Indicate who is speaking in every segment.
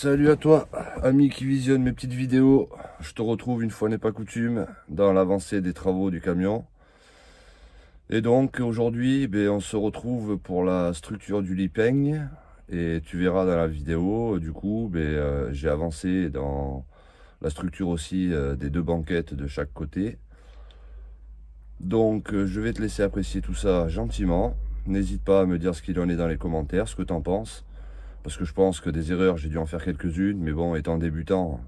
Speaker 1: Salut à toi, ami qui visionne mes petites vidéos. Je te retrouve une fois n'est pas coutume dans l'avancée des travaux du camion. Et donc aujourd'hui, on se retrouve pour la structure du lit peigne. Et tu verras dans la vidéo, du coup, j'ai avancé dans la structure aussi des deux banquettes de chaque côté. Donc je vais te laisser apprécier tout ça gentiment. N'hésite pas à me dire ce qu'il en est dans les commentaires, ce que tu en penses. Parce que je pense que des erreurs, j'ai dû en faire quelques-unes. Mais bon, étant débutant,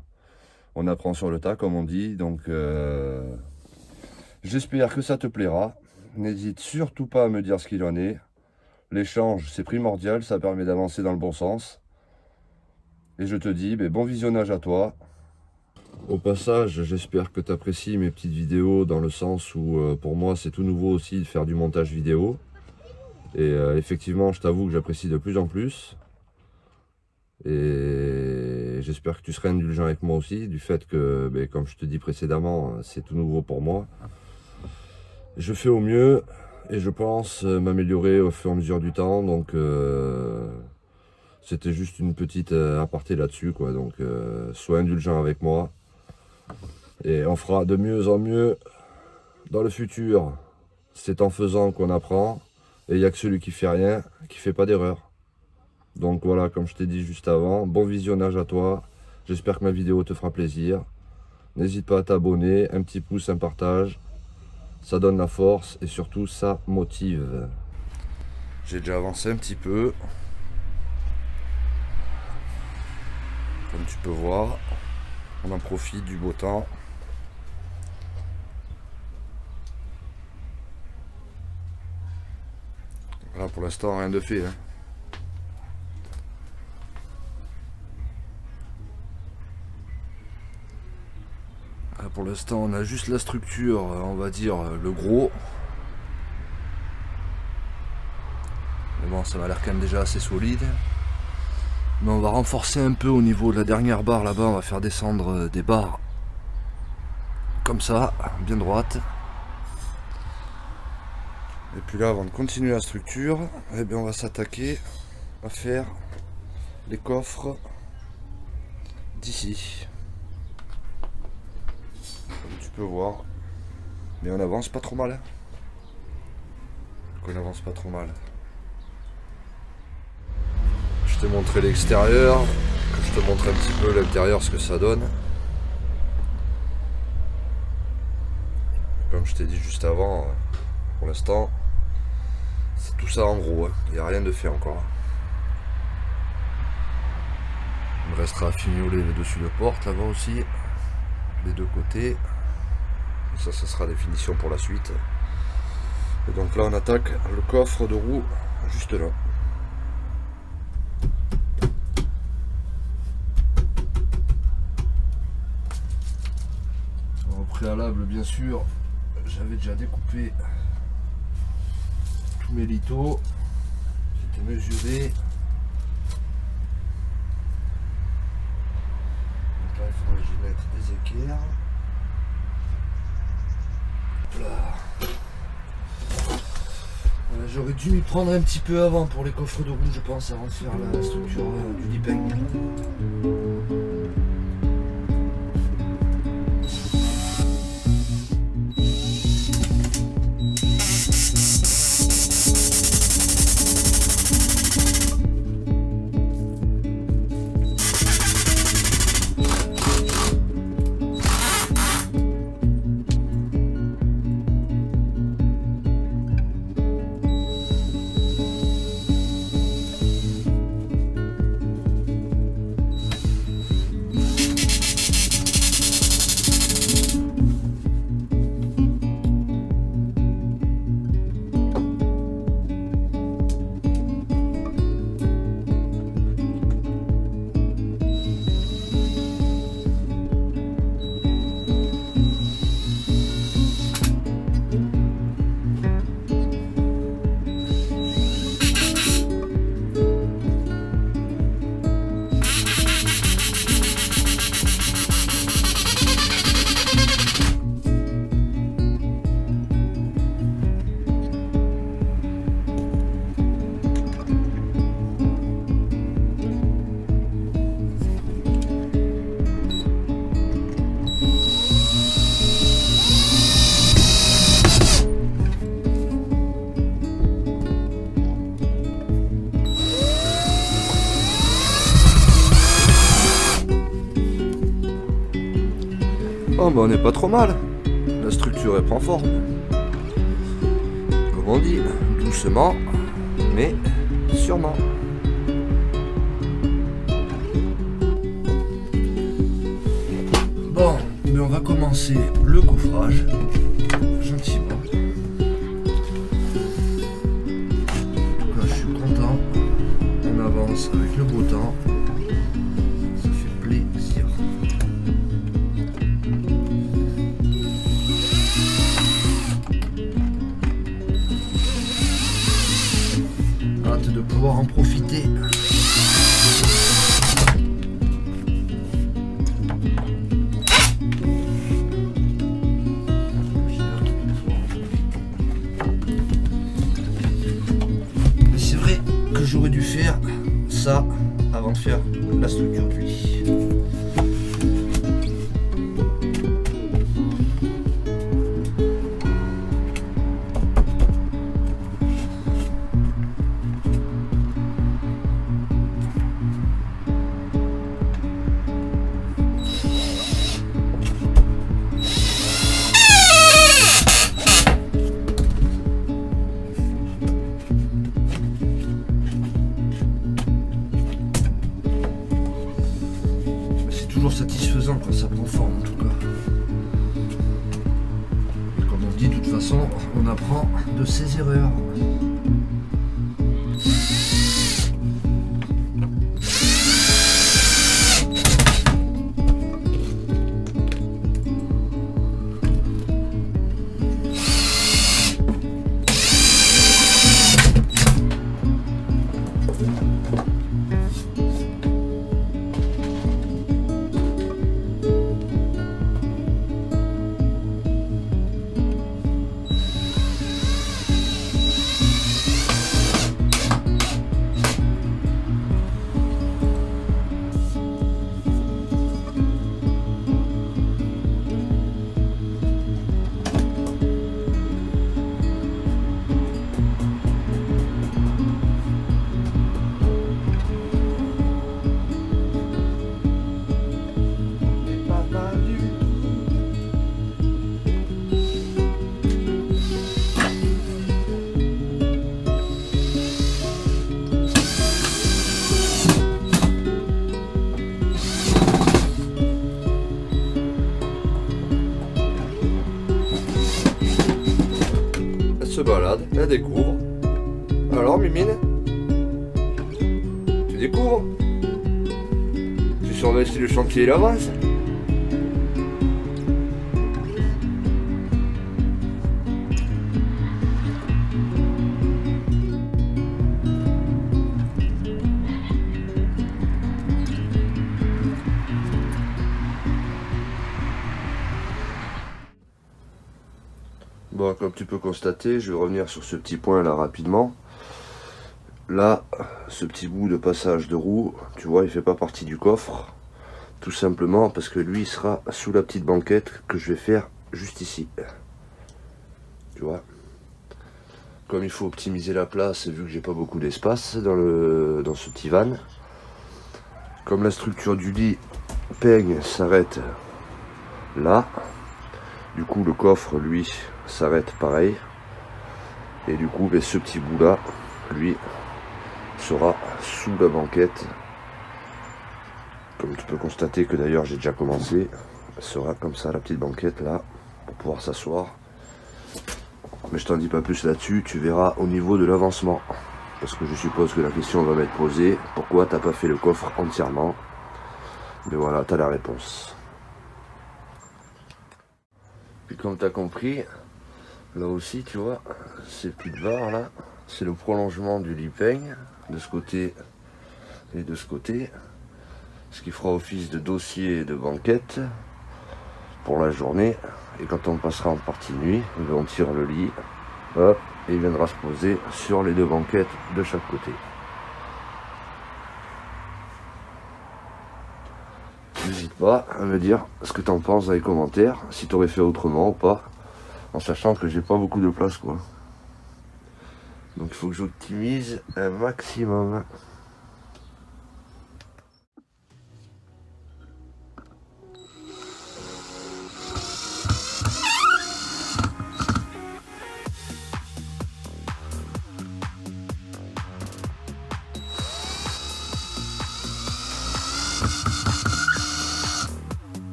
Speaker 1: on apprend sur le tas, comme on dit. Donc, j'espère que ça te plaira. N'hésite surtout pas à me dire ce qu'il en est. L'échange, c'est primordial. Ça permet d'avancer dans le bon sens. Et je te dis, bon visionnage à toi. Au passage, j'espère que tu apprécies mes petites vidéos dans le sens où, pour moi, c'est tout nouveau aussi de faire du montage vidéo. Et effectivement, je t'avoue que j'apprécie de plus en plus. Et j'espère que tu seras indulgent avec moi aussi, du fait que, comme je te dis précédemment, c'est tout nouveau pour moi. Je fais au mieux et je pense m'améliorer au fur et à mesure du temps. Donc, c'était juste une petite aparté là-dessus, quoi. Donc, sois indulgent avec moi. Et on fera de mieux en mieux dans le futur. C'est en faisant qu'on apprend. Et il n'y a que celui qui fait rien, qui fait pas d'erreur. Donc voilà, comme je t'ai dit juste avant, bon visionnage à toi. J'espère que ma vidéo te fera plaisir. N'hésite pas à t'abonner, un petit pouce, un partage. Ça donne la force et surtout ça motive. J'ai déjà avancé un petit peu. Comme tu peux voir, on en profite du beau temps. Là pour l'instant rien de fait. Pour l'instant, on a juste la structure, on va dire le gros. Mais bon, ça m'a l'air quand même déjà assez solide. Mais on va renforcer un peu au niveau de la dernière barre là-bas. On va faire descendre des barres comme ça, bien droite. Et puis là, avant de continuer la structure, on va s'attaquer à faire les coffres d'ici. Comme tu peux voir, mais on avance pas trop mal. On avance pas trop mal. Je t'ai montré l'extérieur, je te montre un petit peu l'intérieur, ce que ça donne. Comme je t'ai dit juste avant, pour l'instant, c'est tout ça en gros. Il n'y a rien de fait encore. Il me restera à fignoler le dessus de porte là-bas aussi, les deux côtés. Ça sera des finitions pour la suite. Et donc là on attaque le coffre de roue juste là. Au préalable, bien sûr, j'avais déjà découpé tous mes litos. C'était mesuré. Donc là il faudrait que je mette des équerres. J'aurais dû m'y prendre un petit peu avant pour les coffres de roue, je pense, avant de faire la structure du lit peigne. Bon, ben on n'est pas trop mal. La structure elle prend forme. Comme on dit, doucement, mais sûrement. Bon, mais on va commencer le coffrage, gentiment. En tout cas, je suis content. On avance avec le beau temps. Ça fait plaisir. Hâte de pouvoir en profiter. C'est vrai que j'aurais dû faire ça avant de faire la structure du lit. Satisfaisant quand ça prend forme en tout cas. Et comme on dit, de toute façon, on apprend de ses erreurs. Se balade, elle découvre. Alors Mimine, tu découvres? Tu surveilles si le chantier il avance? Bon, comme tu peux constater, je vais revenir sur ce petit point là rapidement. Là, ce petit bout de passage de roue, tu vois, il fait pas partie du coffre. Tout simplement parce que lui, il sera sous la petite banquette que je vais faire juste ici. Tu vois. Comme il faut optimiser la place, vu que j'ai pas beaucoup d'espace dans ce petit van. Comme la structure du lit peigne s'arrête là. Du coup, le coffre, lui, s'arrête pareil. Et du coup, ben, ce petit bout là, lui, sera sous la banquette. Comme tu peux constater que d'ailleurs j'ai déjà commencé, sera comme ça la petite banquette là, pour pouvoir s'asseoir. Mais je t'en dis pas plus là-dessus, tu verras au niveau de l'avancement. Parce que je suppose que la question va m'être posée, pourquoi t'as pas fait le coffre entièrement? Mais voilà, t'as la réponse. Puis comme tu as compris, là aussi tu vois, ces petites barres là, c'est le prolongement du lit peigne, de ce côté et de ce côté. Ce qui fera office de dossier et de banquette pour la journée. Et quand on passera en partie nuit, on tire le lit, hop, et il viendra se poser sur les deux banquettes de chaque côté. N'hésite pas à me dire ce que tu en penses dans les commentaires, si tu aurais fait autrement ou pas, en sachant que j'ai pas beaucoup de place quoi. Donc il faut que j'optimise un maximum.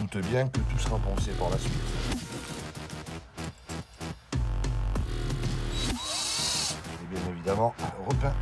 Speaker 1: doute bien que tout sera pensé par la suite. Et bien évidemment, repeint.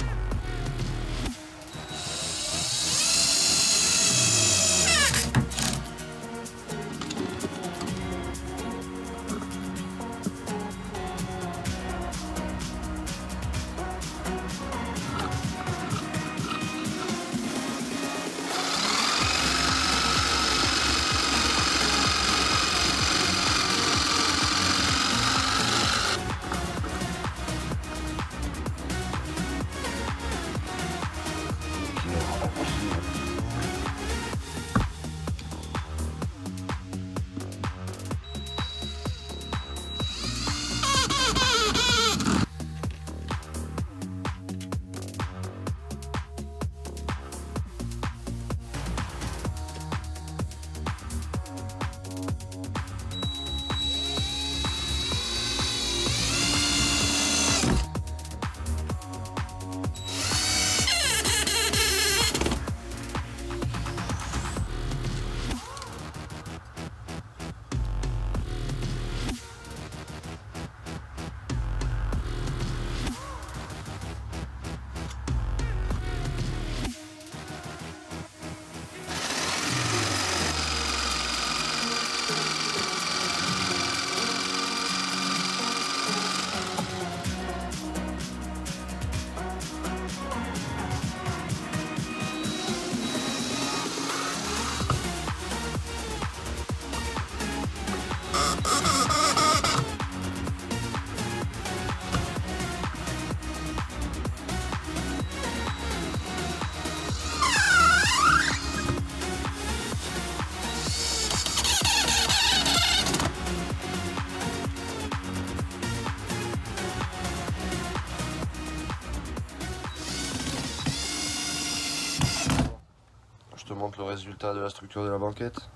Speaker 1: Je te montre le résultat de la structure de la banquette.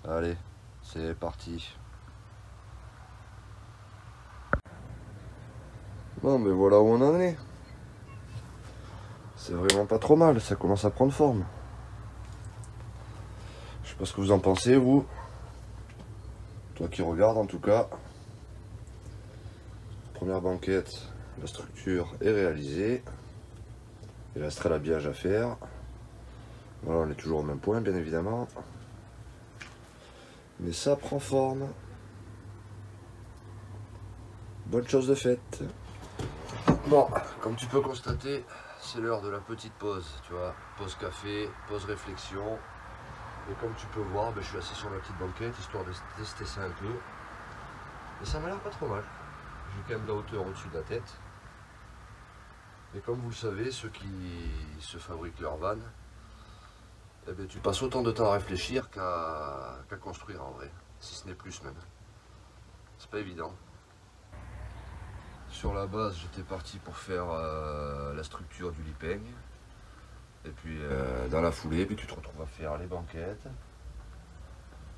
Speaker 1: Allez, c'est parti. Bon, mais voilà où on en est. C'est vraiment pas trop mal, ça commence à prendre forme. Je sais pas ce que vous en pensez, vous. Toi qui regardes en tout cas. Première banquette, la structure est réalisée. Il resterait l'habillage à faire. Voilà, on est toujours au même point, bien évidemment. Mais ça prend forme. Bonne chose de faite. Bon, comme tu peux constater, c'est l'heure de la petite pause, tu vois. Pause café, pause réflexion. Et comme tu peux voir, je suis assis sur la petite banquette, histoire de tester ça un peu. Et ça m'a l'air pas trop mal. J'ai quand même de la hauteur au-dessus de la tête. Et comme vous le savez, ceux qui se fabriquent leur van, eh bien, tu passes autant de temps à réfléchir qu'à construire en vrai, si ce n'est plus même. C'est pas évident. Sur la base, j'étais parti pour faire la structure du lipeigne. Et puis dans la foulée, puis tu te retrouves à faire les banquettes.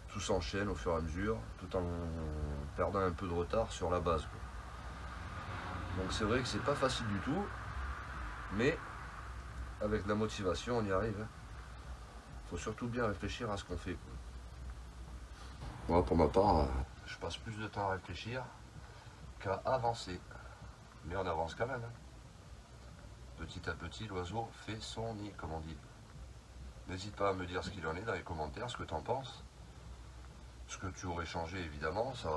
Speaker 1: Tout s'enchaîne au fur et à mesure, tout en perdant un peu de retard sur la base, quoi. Donc c'est vrai que c'est pas facile du tout, mais avec de la motivation, on y arrive. Faut surtout bien réfléchir à ce qu'on fait, quoi. Moi, pour ma part, je passe plus de temps à réfléchir qu'à avancer. Mais on avance quand même, hein. Petit à petit, l'oiseau fait son nid, comme on dit. N'hésite pas à me dire ce qu'il en est dans les commentaires, ce que tu en penses. Ce que tu aurais changé, évidemment, ça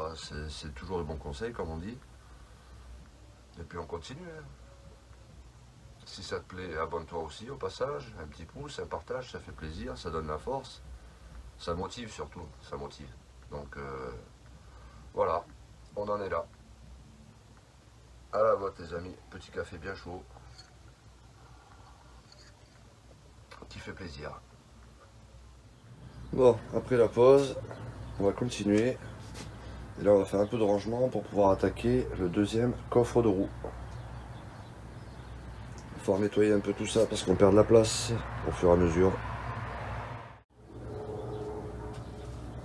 Speaker 1: c'est toujours le bon conseil, comme on dit. Et puis on continue, hein. Si ça te plaît, abonne-toi aussi au passage, un petit pouce, un partage, ça fait plaisir, ça donne la force, ça motive surtout, ça motive. Donc voilà, on en est là. À la vôtre les amis, petit café bien chaud, qui fait plaisir. Bon, après la pause, on va continuer. Et là on va faire un peu de rangement pour pouvoir attaquer le deuxième coffre de roue. Il faut nettoyer un peu tout ça parce qu'on perd de la place au fur et à mesure.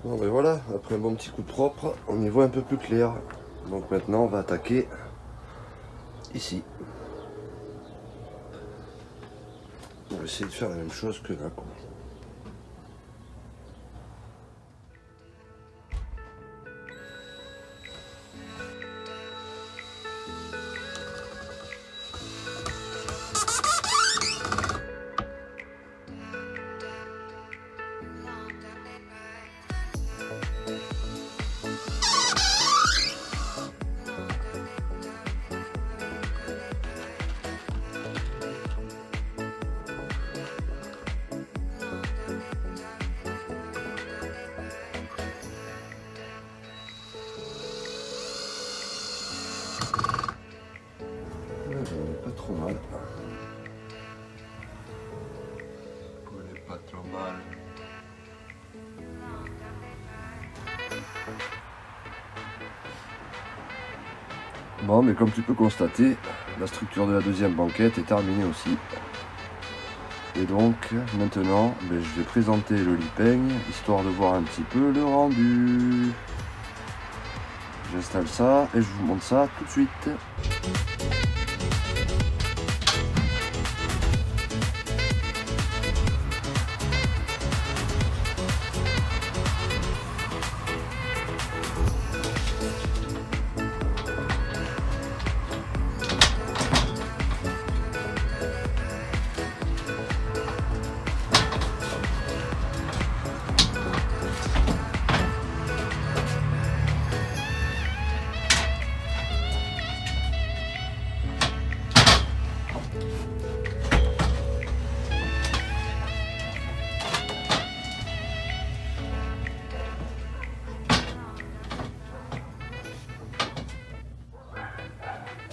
Speaker 1: Bon ben voilà, après un bon petit coup de propre, on y voit un peu plus clair. Donc maintenant on va attaquer ici. On va essayer de faire la même chose que là, quoi.
Speaker 2: pas trop mal.
Speaker 1: Bon, mais comme tu peux constater, la structure de la deuxième banquette est terminée aussi. Et donc, maintenant, je vais présenter le lit-peigne, histoire de voir un petit peu le rendu. J'installe ça et je vous montre ça tout de suite.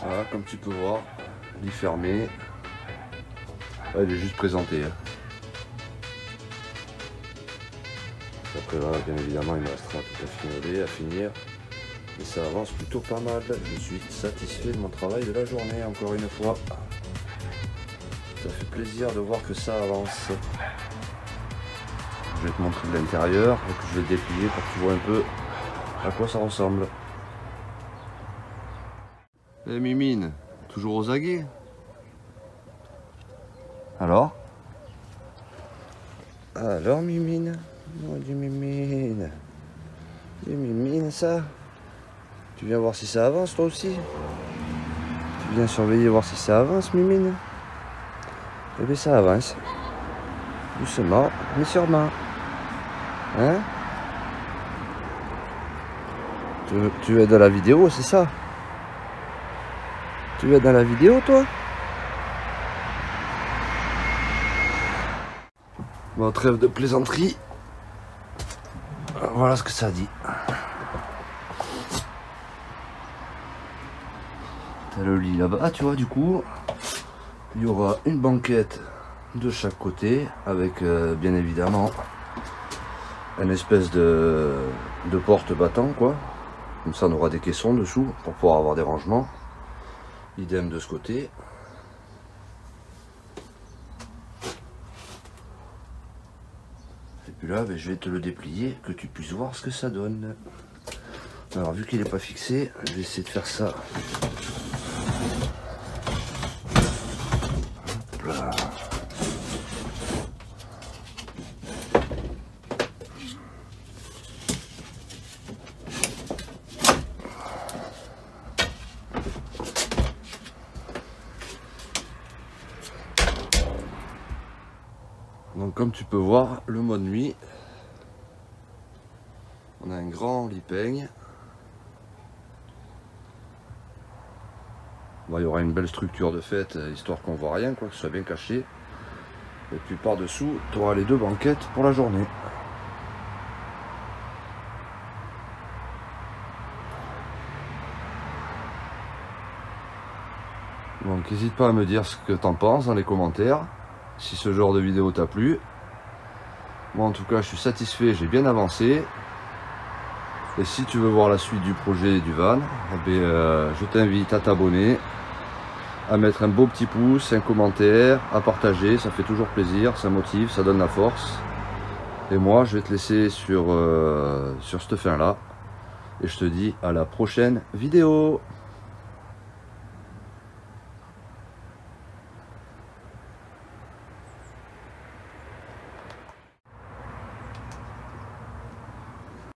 Speaker 1: Voilà, comme tu peux voir, lit fermé. Ouais, il est juste présenté. Après là, bien évidemment, il me restera tout à finoler, à finir. Mais ça avance plutôt pas mal. Je suis satisfait de mon travail de la journée, encore une fois. Ça fait plaisir de voir que ça avance. Je vais te montrer de l'intérieur et que je vais déplier pour que tu vois un peu à quoi ça ressemble. Eh Mimine, toujours aux aguets? Alors Mimine? Oh, du Mimine. Du Mimine ça? Tu viens voir si ça avance toi aussi? Tu viens surveiller voir si ça avance Mimine? Eh bien ça avance. Doucement, mais sûrement. Hein? Tu veux être dans la vidéo, c'est ça? Tu veux être dans la vidéo, toi? Bon, trêve de plaisanterie. Voilà ce que ça dit. T'as le lit là-bas. Ah, tu vois, du coup, il y aura une banquette de chaque côté avec, bien évidemment, une espèce de porte battant, quoi. Comme ça, on aura des caissons dessous pour pouvoir avoir des rangements. Idem de ce côté. Et puis là, je vais te le déplier, que tu puisses voir ce que ça donne. Alors, vu qu'il n'est pas fixé, je vais essayer de faire ça. Hop là. Donc comme tu peux voir, le mode nuit, on a un grand lit-peigne. Bon, il y aura une belle structure de fête, histoire qu'on voit rien, quoi, que ce soit bien caché. Et puis par-dessous, tu auras les deux banquettes pour la journée. Donc n'hésite pas à me dire ce que tu en penses dans les commentaires. Si ce genre de vidéo t'a plu. Moi en tout cas je suis satisfait, j'ai bien avancé. Et si tu veux voir la suite du projet du van, je t'invite à t'abonner, à mettre un beau petit pouce, un commentaire, à partager, ça fait toujours plaisir, ça motive, ça donne la force. Et moi je vais te laisser sur cette fin là. Et je te dis à la prochaine vidéo.